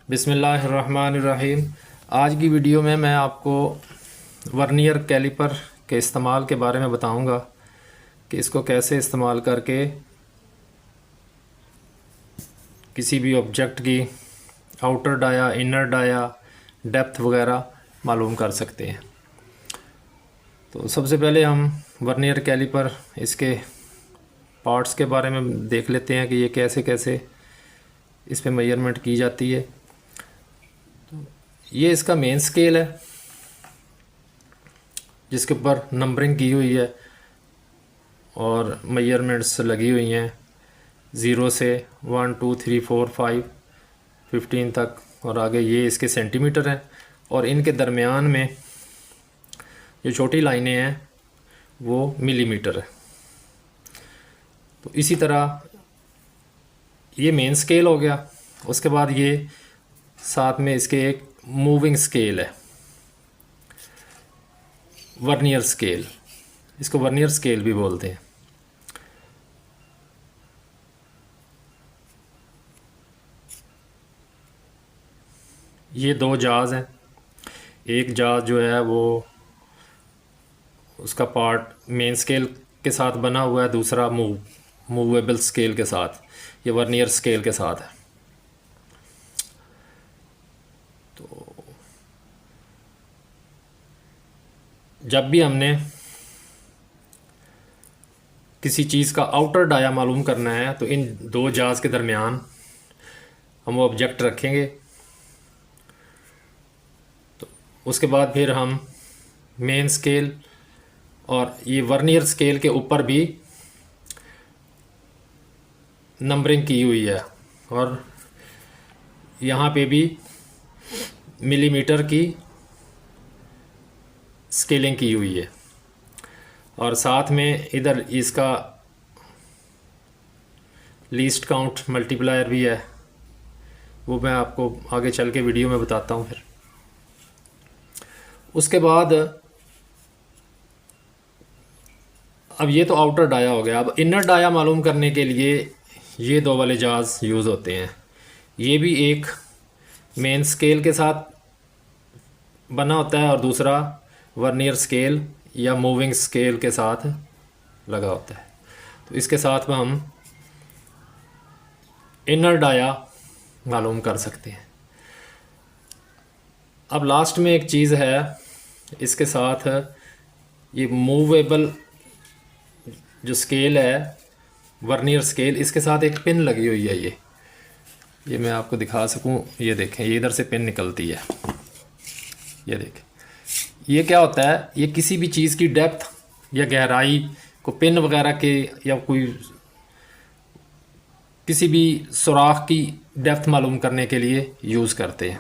बिस्मिल्लाहिर्रहमानिर्रहीम। आज की वीडियो में मैं आपको वर्नियर कैलिपर के इस्तेमाल के बारे में बताऊंगा कि इसको कैसे इस्तेमाल करके किसी भी ऑब्जेक्ट की outer dia, inner dia, depth वगैरह मालूम कर सकते हैं। तो सबसे पहले हम वर्नियर कैलिपर इसके पार्ट्स के बारे में देख लेते हैं कि ये कैसे कैसे इस पे मेजरमेंट की जाती है। ये इसका मेन स्केल है जिसके ऊपर नंबरिंग की हुई है और मेजरमेंट्स लगी हुई हैं 0 से 1 2 3 4 5 15 तक, और आगे ये इसके सेंटीमीटर हैं और इनके दरमियान में जो छोटी लाइनें हैं वो मिलीमीटर है। तो इसी तरह ये मेन स्केल हो गया। उसके बाद ये साथ में इसके एक मूविंग स्केल है, वर्नियर स्केल। इसको वर्नियर स्केल भी बोलते हैं। ये दो जाज हैं। एक जाज जो है वो उसका पार्ट मेन स्केल के साथ बना हुआ है, दूसरा मूवेबल स्केल के साथ, ये वर्नियर स्केल के साथ है। तो जब भी हमने किसी चीज़ का आउटर डाया मालूम करना है तो इन दो जाज के दरमियान हम वो ऑब्जेक्ट रखेंगे। तो उसके बाद फिर हम मेन स्केल और ये वर्नियर स्केल के ऊपर भी नंबरिंग की हुई है और यहाँ पे भी मिलीमीटर की स्केलिंग की हुई है, और साथ में इधर इसका लीस्ट काउंट मल्टीप्लायर भी है। वो मैं आपको आगे चल के वीडियो में बताता हूँ। फिर उसके बाद अब ये तो आउटर डाया हो गया। अब इनर डाया मालूम करने के लिए ये दो वाले जाज यूज़ होते हैं। ये भी एक मेन स्केल के साथ बना होता है और दूसरा वर्नियर स्केल या मूविंग स्केल के साथ लगा होता है। तो इसके साथ में हम इनर डाया मालूम कर सकते हैं। अब लास्ट में एक चीज़ है इसके साथ, ये मूवेबल जो स्केल है वर्नियर स्केल, इसके साथ एक पिन लगी हुई है। ये मैं आपको दिखा सकूं, ये देखें, ये इधर से पिन निकलती है। ये देखें, ये क्या होता है, ये किसी भी चीज़ की डेप्थ या गहराई को पिन वगैरह के या कोई किसी भी सुराख की डेप्थ मालूम करने के लिए यूज़ करते हैं।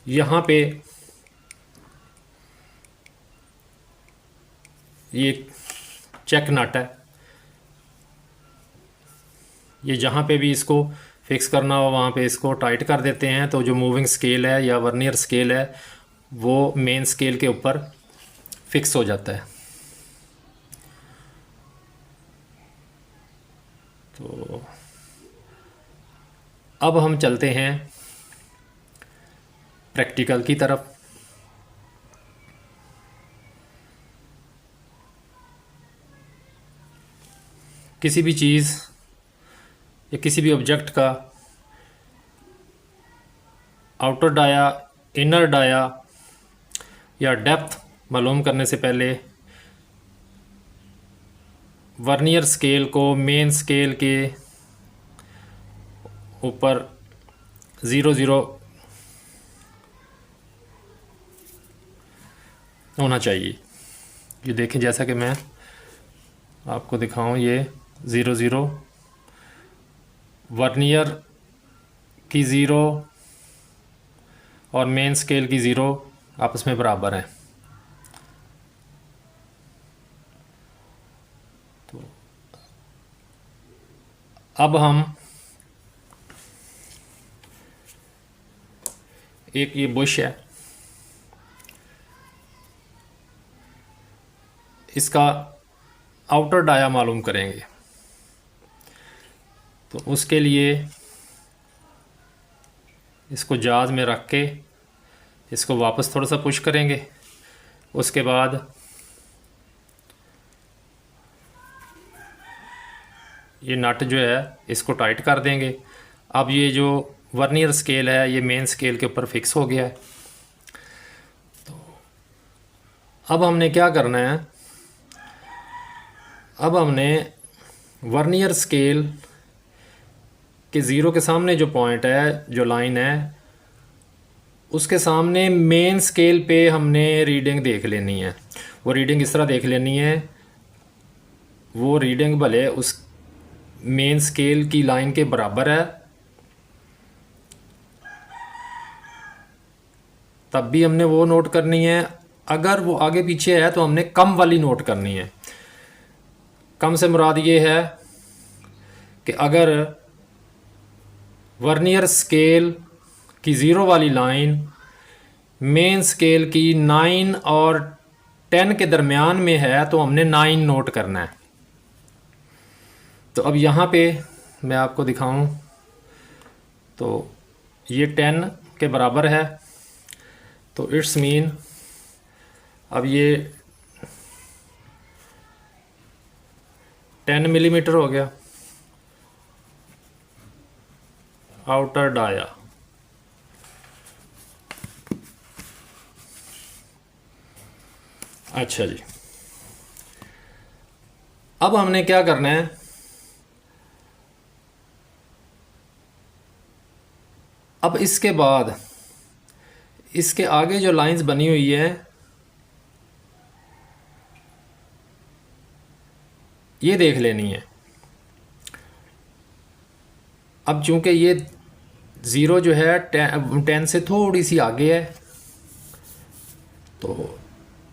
यहाँ पे ये चेक नट है। ये जहाँ पे भी इसको फिक्स करना हो वहाँ पे इसको टाइट कर देते हैं, तो जो मूविंग स्केल है या वर्नियर स्केल है वो मेन स्केल के ऊपर फिक्स हो जाता है। तो अब हम चलते हैं प्रैक्टिकल की तरफ। किसी भी चीज़ या किसी भी ऑब्जेक्ट का आउटर डाया, इनर डाया या डेप्थ मालूम करने से पहले वर्नियर स्केल को मेन स्केल के ऊपर 0 होना चाहिए। ये देखें, जैसा कि मैं आपको दिखाऊं, ये 0 वर्नियर की 0 और मेन स्केल की 0 आपस में बराबर हैं। तो अब हम एक ये बुश है, इसका आउटर डाया मालूम करेंगे। तो उसके लिए इसको जाज में रख के इसको वापस थोड़ा सा पुश करेंगे। उसके बाद ये नट जो है इसको टाइट कर देंगे। अब ये जो वर्नियर स्केल है ये मेन स्केल के ऊपर फिक्स हो गया है। तो अब हमने क्या करना है, अब हमने वर्नियर स्केल के ज़ीरो के सामने जो पॉइंट है, जो लाइन है, उसके सामने मेन स्केल पे हमने रीडिंग देख लेनी है। वो रीडिंग इस तरह देख लेनी है, वो रीडिंग भले उस मेन स्केल की लाइन के बराबर है तब भी हमने वो नोट करनी है। अगर वो आगे पीछे है तो हमने कम वाली नोट करनी है। कम से मुराद ये है कि अगर वर्नियर स्केल की ज़ीरो वाली लाइन मेन स्केल की 9 और 10 के दरमियान में है तो हमने 9 नोट करना है। तो अब यहाँ पे मैं आपको दिखाऊं तो ये 10 के बराबर है, तो इट्स मीन अब ये 10 मिलीमीटर हो गया आउटर डाया। अच्छा जी, अब हमने क्या करना है, अब इसके बाद इसके आगे जो लाइंस बनी हुई है ये देख लेनी है। अब चूंकि ये ज़ीरो जो है 10 से थोड़ी सी आगे है तो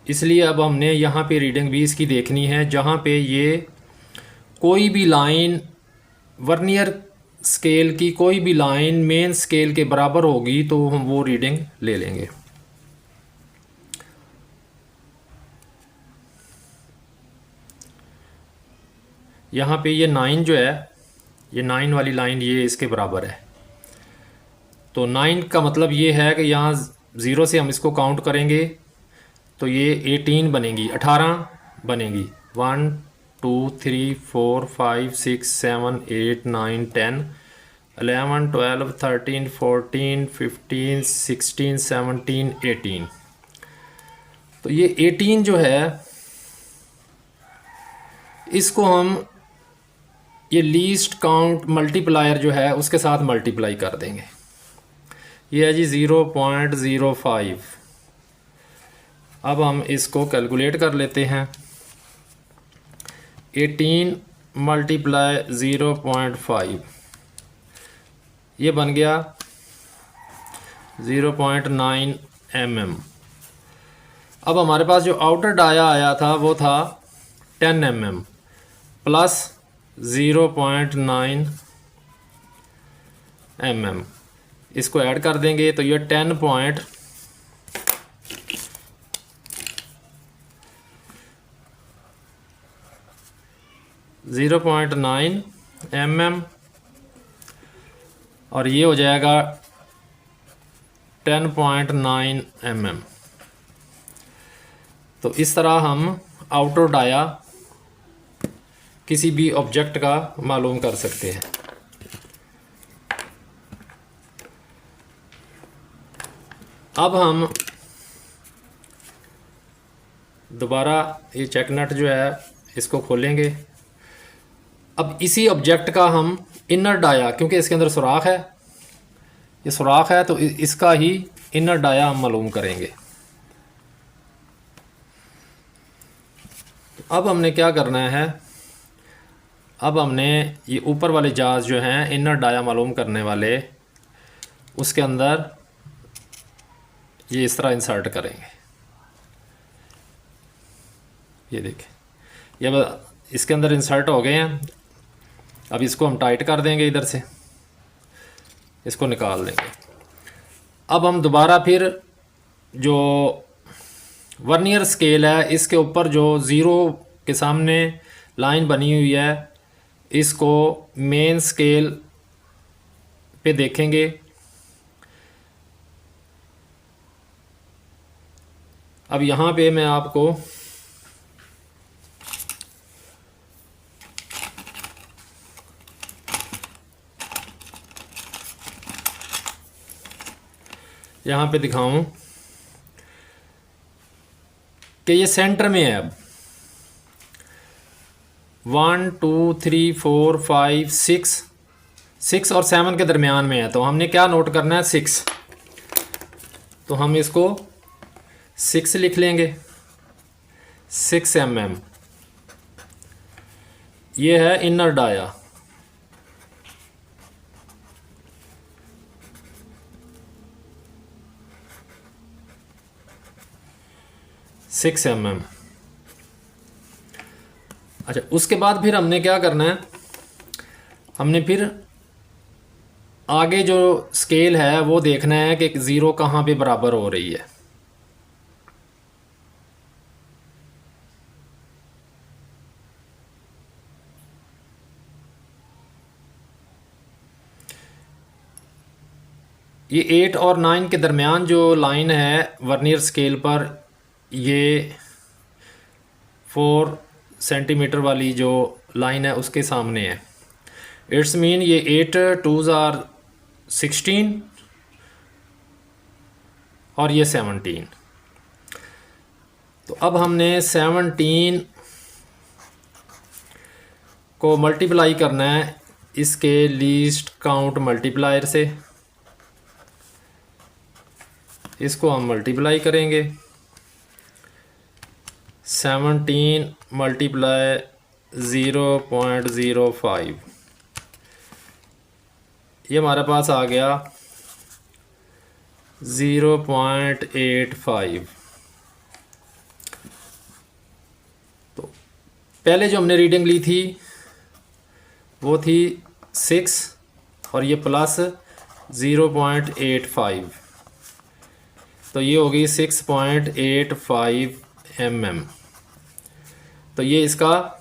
इसलिए अब हमने यहाँ पे रीडिंग भी इसकी देखनी है। जहाँ पे ये कोई भी लाइन वर्नियर स्केल की कोई भी लाइन मेन स्केल के बराबर होगी तो हम वो रीडिंग ले लेंगे। यहाँ पे ये 9 जो है, ये 9 वाली लाइन ये इसके बराबर है। तो 9 का मतलब ये है कि यहाँ ज़ीरो से हम इसको काउंट करेंगे तो ये 18 बनेगी, 18 बनेगी। 1 2 3 4 5 6 7 8 9 10 11 12 13 14 15 16 17 18। तो ये 18 जो है इसको हम ये लीस्ट काउंट मल्टीप्लायर जो है उसके साथ मल्टीप्लाई कर देंगे। ये है जी 0.05। अब हम इसको कैलकुलेट कर लेते हैं। 18 मल्टीप्लाई 0.5 ये बन गया 0.9 mm। अब हमारे पास जो आउटर डाया आया था वो था 10 mm प्लस 0.9 mm। इसको ऐड कर देंगे तो ये 0.9 mm और ये हो जाएगा 10.9 mm। तो इस तरह हम आउटर डाया किसी भी ऑब्जेक्ट का मालूम कर सकते हैं। अब हम दोबारा ये चेक नट जो है इसको खोलेंगे। अब इसी ऑब्जेक्ट का हम इनर डाया, क्योंकि इसके अंदर सुराख है, ये सुराख है तो इसका ही इनर डाया हम मालूम करेंगे। तो अब हमने क्या करना है, अब हमने ये ऊपर वाले जाज जो हैं इनर डाया मालूम करने वाले, उसके अंदर ये इस तरह इंसर्ट करेंगे। ये देखें, ये इसके अंदर इंसर्ट हो गए हैं। अब इसको हम टाइट कर देंगे, इधर से इसको निकाल देंगे। अब हम दोबारा फिर जो वर्नियर स्केल है, इसके ऊपर जो ज़ीरो के सामने लाइन बनी हुई है इसको मेन स्केल पे देखेंगे। अब यहाँ पे मैं आपको यहाँ पे दिखाऊं कि ये सेंटर में है। अब 1 2 3 4 5 6 और 7 के दरमियान में है, तो हमने क्या नोट करना है 6, तो हम इसको 6 लिख लेंगे। 6 mm ये है इनर डाया। Six mm। अच्छा, उसके बाद फिर हमने क्या करना है, हमने फिर आगे जो स्केल है वो देखना है कि ज़ीरो कहाँ पे बराबर हो रही है। ये 8 और 9 के दरमियान जो लाइन है वर्नियर स्केल पर, ये 4 सेंटीमीटर वाली जो लाइन है उसके सामने है। इट्स मीन ये 8 2s आर 16 और ये 17। तो अब हमने 17 को मल्टीप्लाई करना है इसके लीस्ट काउंट मल्टीप्लायर से। इसको हम मल्टीप्लाई करेंगे। 17 मल्टीप्लाई 0.05, ये हमारे पास आ गया 0.85। तो पहले जो हमने रीडिंग ली थी वो थी 6 और ये प्लस 0.85, तो ये होगी 6.85 mm। तो ये इसका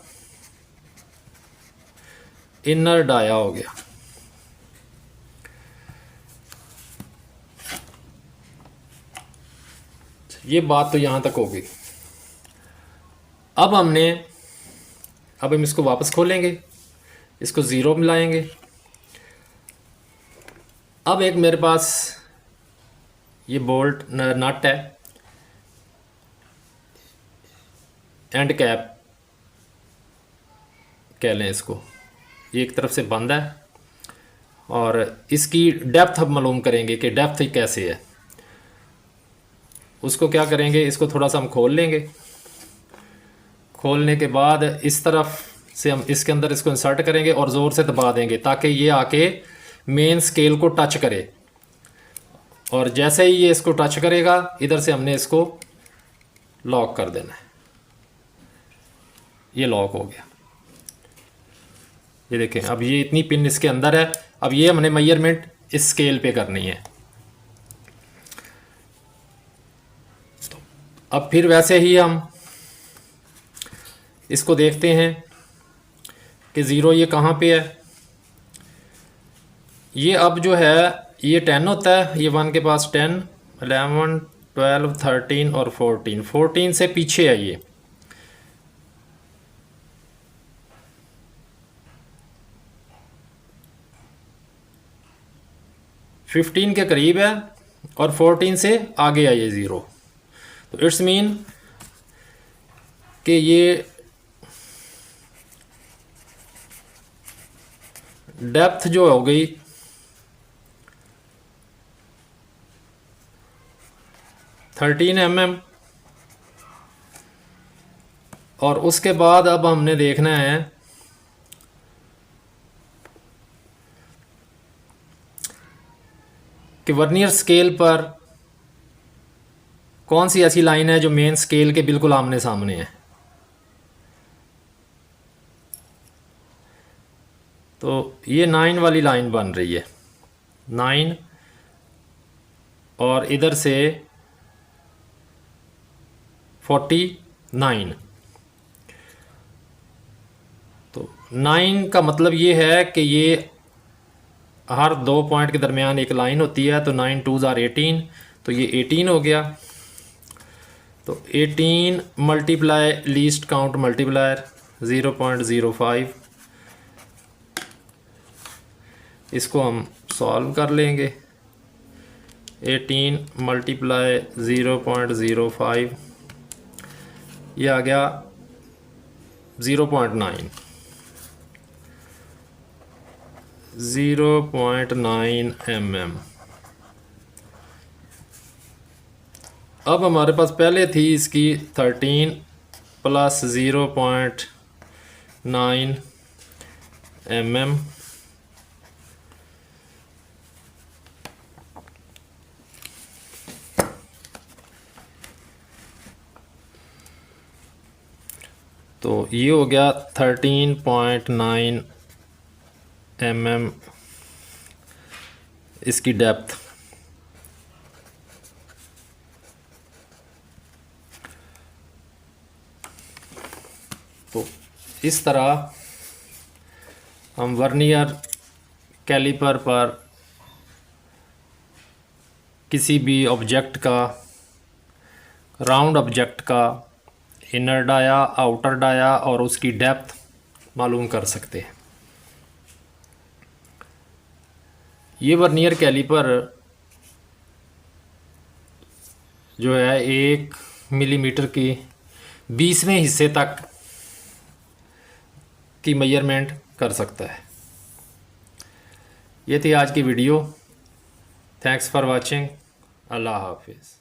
इनर डाया हो गया। ये बात तो यहाँ तक होगी। अब हम इसको वापस खोलेंगे, इसको ज़ीरो मिलाएंगे। अब एक मेरे पास ये बोल्ट नट है, एंड कैप कह लें इसको, ये एक तरफ से बंद है और इसकी डेप्थ अब मालूम करेंगे कि डेप्थ कैसे है। उसको क्या करेंगे, इसको थोड़ा सा हम खोल लेंगे। खोलने के बाद इस तरफ से हम इसके अंदर इसको इंसर्ट करेंगे और ज़ोर से दबा देंगे ताकि ये आके मेन स्केल को टच करे। और जैसे ही ये इसको टच करेगा इधर से हमने इसको लॉक कर देना है। ये लॉक हो गया। ये देखें, अब ये इतनी पिन इसके अंदर है। अब ये हमने मेजरमेंट इस स्केल पे करनी है। तो अब फिर वैसे ही हम इसको देखते हैं कि ज़ीरो ये कहाँ पे है। ये अब जो है ये 10 होता है, ये 1 के पास 10 11 12 13 और 14 से पीछे है। ये फिफ्टीन के करीब है और 14 से आगे है ये ज़ीरो। तो इट्स मीन कि ये डेप्थ जो हो गई 13 mm। और उसके बाद अब हमने देखना है कि वर्नियर स्केल पर कौन सी ऐसी लाइन है जो मेन स्केल के बिल्कुल आमने सामने है। तो ये 9 वाली लाइन बन रही है, 9, और इधर से 49। तो 9 का मतलब ये है कि ये हर 2 पॉइंट के दरमियान एक लाइन होती है, तो 9 2s आर 18, तो ये 18 हो गया। तो 18 मल्टीप्लाई लीस्ट काउंट मल्टीप्लायर 0.05, इसको हम सॉल्व कर लेंगे। 18 मल्टीप्लाई 0.05, ये आ गया 0.9 mm। अब हमारे पास पहले थी इसकी 13 प्लस 0.9 mm, तो ये हो गया 13.9 mm इसकी डेप्थ। तो इस तरह हम वर्नियर कैलिपर पर किसी भी ऑब्जेक्ट का, राउंड ऑब्जेक्ट का इनर डाया, आउटर डाया और उसकी डेप्थ मालूम कर सकते हैं। ये वर्नियर कैलिपर जो है 1 मिलीमीटर की 20वें हिस्से तक की मेजरमेंट कर सकता है। ये थी आज की वीडियो। Thanks for watching. अल्लाह हाफिज़।